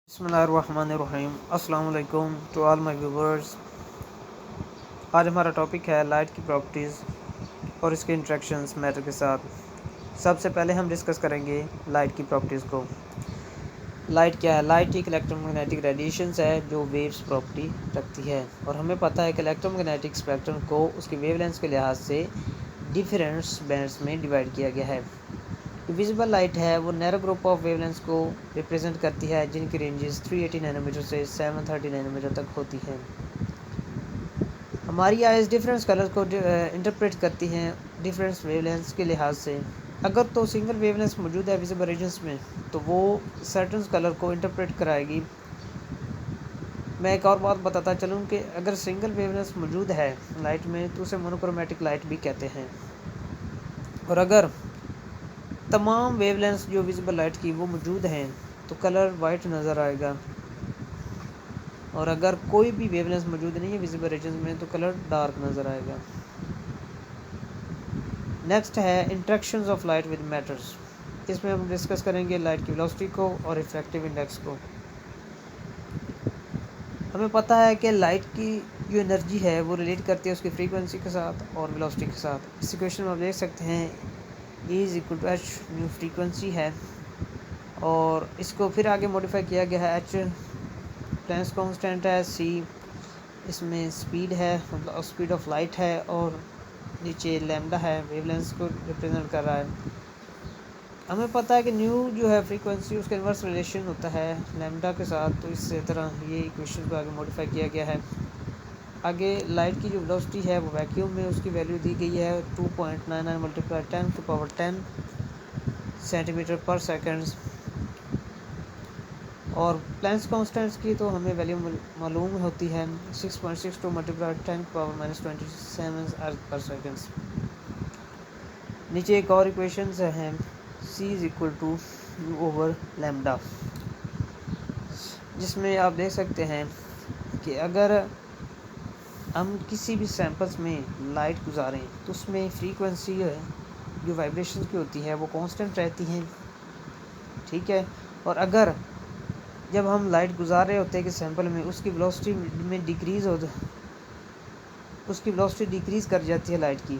बिस्मिल्लाहिर्रहमानिर्रहीम। अस्सलाम वालेकुम टू ऑल माय व्यूवर्स। आज हमारा टॉपिक है लाइट की प्रॉपर्टीज़ और इसके इंटरेक्शंस मैटर के साथ। सबसे पहले हम डिस्कस करेंगे लाइट की प्रॉपर्टीज़ को। लाइट क्या है? लाइट एक इलेक्ट्रोमैग्नेटिक रेडिएशंस है जो वेव्स प्रॉपर्टी रखती है, और हमें पता है कि इलेक्ट्रोमैग्नेटिक स्पेक्ट्रम को उसके वेवलेंथ के लिहाज से डिफरेंट बैंड्स में डिवाइड किया गया है। विजिबल लाइट है वो नैरो ग्रुप ऑफ वेवलेंथ्स को रिप्रेजेंट करती है जिनकी रेंजेस 380 नैनोमीटर से 730 नैनोमीटर तक होती हैं। हमारी आइज़ डिफरेंट कलर्स को इंटरप्रेट करती हैं डिफरेंट वेवलेंथ्स के लिहाज से। अगर तो सिंगल वेवलेंथ मौजूद है विजिबल रीजन्स में तो वो सर्टन कलर को इंटरप्रेट कराएगी। मैं एक और बात बताता चलूँ कि अगर सिंगल वेवलेंथ मौजूद है लाइट में तो उसे मोनोक्रोमेटिक लाइट भी कहते हैं, और अगर तमाम वेवलेंथ्स जो विजिबल लाइट की वो मौजूद हैं तो कलर वाइट नज़र आएगा, और अगर कोई भी वेवलेंथ मौजूद नहीं है विजिबल रीजन में तो कलर डार्क नज़र आएगा। नेक्स्ट है interactions of light with matters. इसमें हम डिस्कस करेंगे लाइट की वेलोसिटी को और रिफ्रैक्टिव इंडेक्स को। हमें पता है कि लाइट की जो एनर्जी है वो रिलेट करती है उसकी फ्रीक्वेंसी के साथ और वेलोसिटी के साथ। इस इक्वेशन में आप देख सकते हैं E=h न्यू फ्रीक्वेंसी है, और इसको फिर आगे मॉडिफाई किया गया है। h प्लैंक्स कांस्टेंट है, c इसमें स्पीड है मतलब स्पीड ऑफ लाइट है, और नीचे लैम्डा है वेवलेंथ को रिप्रेजेंट कर रहा है। हमें पता है कि न्यू जो है फ्रीक्वेंसी उसका इन्वर्स रिलेशन होता है लैम्डा के साथ, तो इस तरह ये इक्वेशन को आगे मॉडिफाई किया गया है। आगे लाइट की जो वेलोसिटी है वो वैक्यूम में उसकी वैल्यू दी गई है 2.99 × 10⁻10 सेंटीमीटर पर सेकेंड, और प्लैंक्स कांस्टेंट की तो हमें वैल्यू मालूम होती है 6.62 × 10⁻27 पर सेकेंड। नीचे एक और इक्वेशन है C=U/λ, जिसमें आप देख सकते हैं कि अगर हम किसी भी सैंपल्स में लाइट गुजारें तो उसमें फ्रीक्वेंसी जो वाइब्रेशन की होती है वो कांस्टेंट रहती हैं, ठीक है। और अगर जब हम लाइट गुजार रहे होते हैं कि सैंपल में उसकी वेलोसिटी में उसकी वेलोसिटी डिक्रीज़ कर जाती है लाइट की,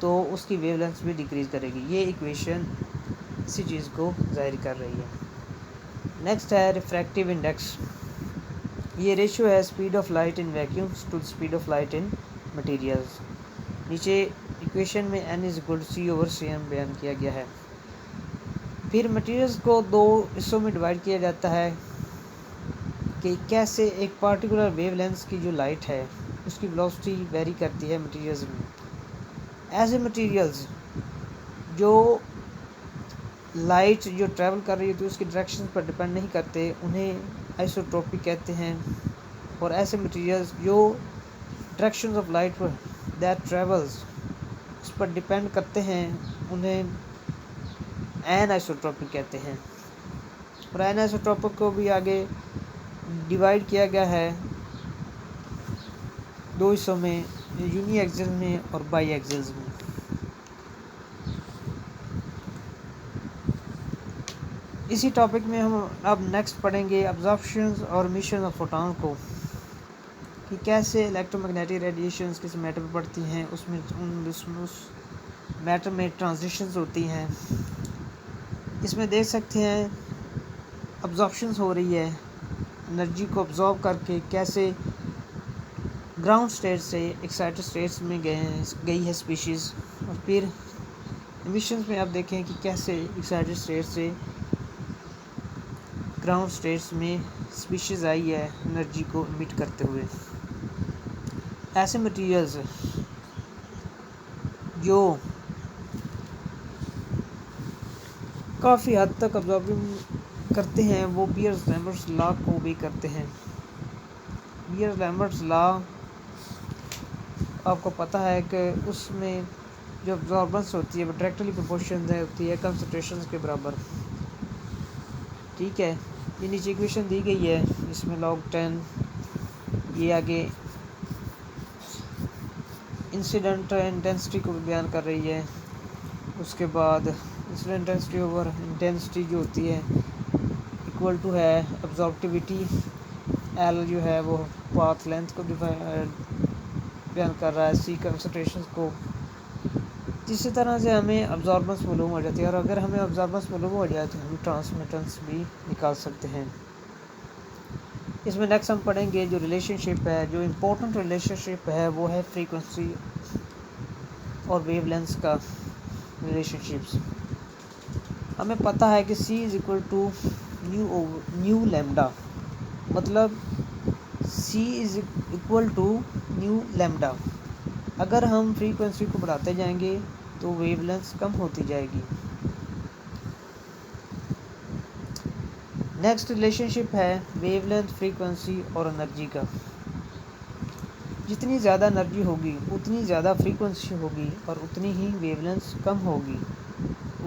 तो उसकी वेवलेंथ भी डिक्रीज़ करेगी। ये इक्वेशन इसी चीज़ को जाहिर कर रही है। नेक्स्ट है रिफ्रैक्टिव इंडेक्स। ये रेशियो है speed of light in vacuums to speed of light in materials. नीचे इक्वेशन में n=c/cm बयान किया गया है। फिर मटेरियल्स को दो हिस्सों में डिवाइड किया जाता है कि कैसे एक पार्टिकुलर वेवलेंथ की जो लाइट है उसकी वेलोसिटी वेरी करती है मटेरियल्स में। ऐसे मटेरियल्स जो लाइट जो ट्रैवल कर रही होती है उसकी डायरेक्शन पर डिपेंड नहीं करते उन्हें आइसोट्रोपिक कहते हैं, और ऐसे मटेरियल्स जो direction of light that travels उस पर डिपेंड करते हैं उन्हें एनआइसोट्रोपिक कहते हैं। और एनआइसोट्रोपिक को भी आगे डिवाइड किया गया है दो हिस्सों में, यूनी एक्सियल में और बाई एक्सियल में। इसी टॉपिक में हम अब नेक्स्ट पढ़ेंगे अब्जॉर्प्शन और मिशन ऑफ फोटॉन को, कि कैसे इलेक्ट्रोमैग्नेटिक रेडिएशंस किस मैटर पर पड़ती हैं, उसमें उस मैटर में ट्रांजिशंस होती हैं। इसमें देख सकते हैं अब्जॉर्प्शंस हो रही है एनर्जी को अब्जॉर्ब करके, कैसे ग्राउंड स्टेट से एक्साइटेड स्टेट्स में गई है स्पीशीज़, और फिर एमिशंस में आप देखें कि कैसे एक्साइटेड स्टेट से ग्राउंड स्टेट्स में स्पीशीज़ आई है एनर्जी को इमिट करते हुए। ऐसे मटेरियल्स जो काफ़ी हद तक अब्जॉर्बिंग करते हैं वो बियर्स-लैम्बर्ट्स लॉ को भी करते हैं। बियर्स-लैम्बर्ट्स लॉ आपको पता है कि उसमें जो अब्जॉर्बेंस होती है वो डायरेक्टली प्रोपोर्शनल होती है कंसंट्रेशन के बराबर, ठीक है। ये नीचे इक्वेशन दी गई है इसमें log 10, ये आगे इंसिडेंट इंटेंसिटी को भी बयान कर रही है। उसके बाद इंसिडेंट इंटेंसिटी ओवर इंटेंसिटी जो होती है इक्वल टू है अब्जॉर्बिविटी, एल जो है वो पाथ लेंथ को बयान कर रहा है, सी कंसंट्रेशन को। इसी तरह से हमें अब्जॉर्बेंस मालूम हो जाती है, और अगर हमें अब्जॉर्बेंस मालूम हो जाए तो हम ट्रांसमिटेंस भी निकाल सकते हैं। इसमें नेक्स्ट हम पढ़ेंगे जो रिलेशनशिप है, जो इम्पोर्टेंट रिलेशनशिप है वो है फ्रीक्वेंसी और वेवलेंथ का रिलेशनशिप्स। हमें पता है कि C is equal to nu lambda, मतलब C is equal to nu lambda. अगर हम फ्रीक्वेंसी को बढ़ाते जाएंगे तो वेवलेंथ कम होती जाएगी। नेक्स्ट रिलेशनशिप है वेवलेंथ, फ्रीक्वेंसी और एनर्जी का। जितनी ज़्यादा एनर्जी होगी उतनी ज़्यादा फ्रीक्वेंसी होगी और उतनी ही वेवलेंथ कम होगी।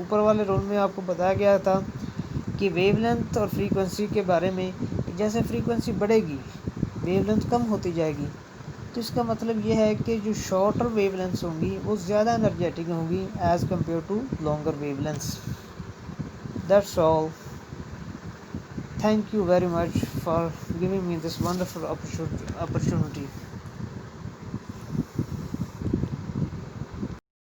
ऊपर वाले रूल में आपको बताया गया था कि वेवलेंथ और फ्रीक्वेंसी के बारे में, जैसे फ्रीक्वेंसी बढ़ेगी वेवलेंथ कम होती जाएगी। तो इसका मतलब ये है कि जो शॉर्टर वेवलेंथ्स होंगी वो ज़्यादा एनर्जेटिक होंगी as compare to longer wavelengths. That's all. Thank you very much for giving me this wonderful opportunity.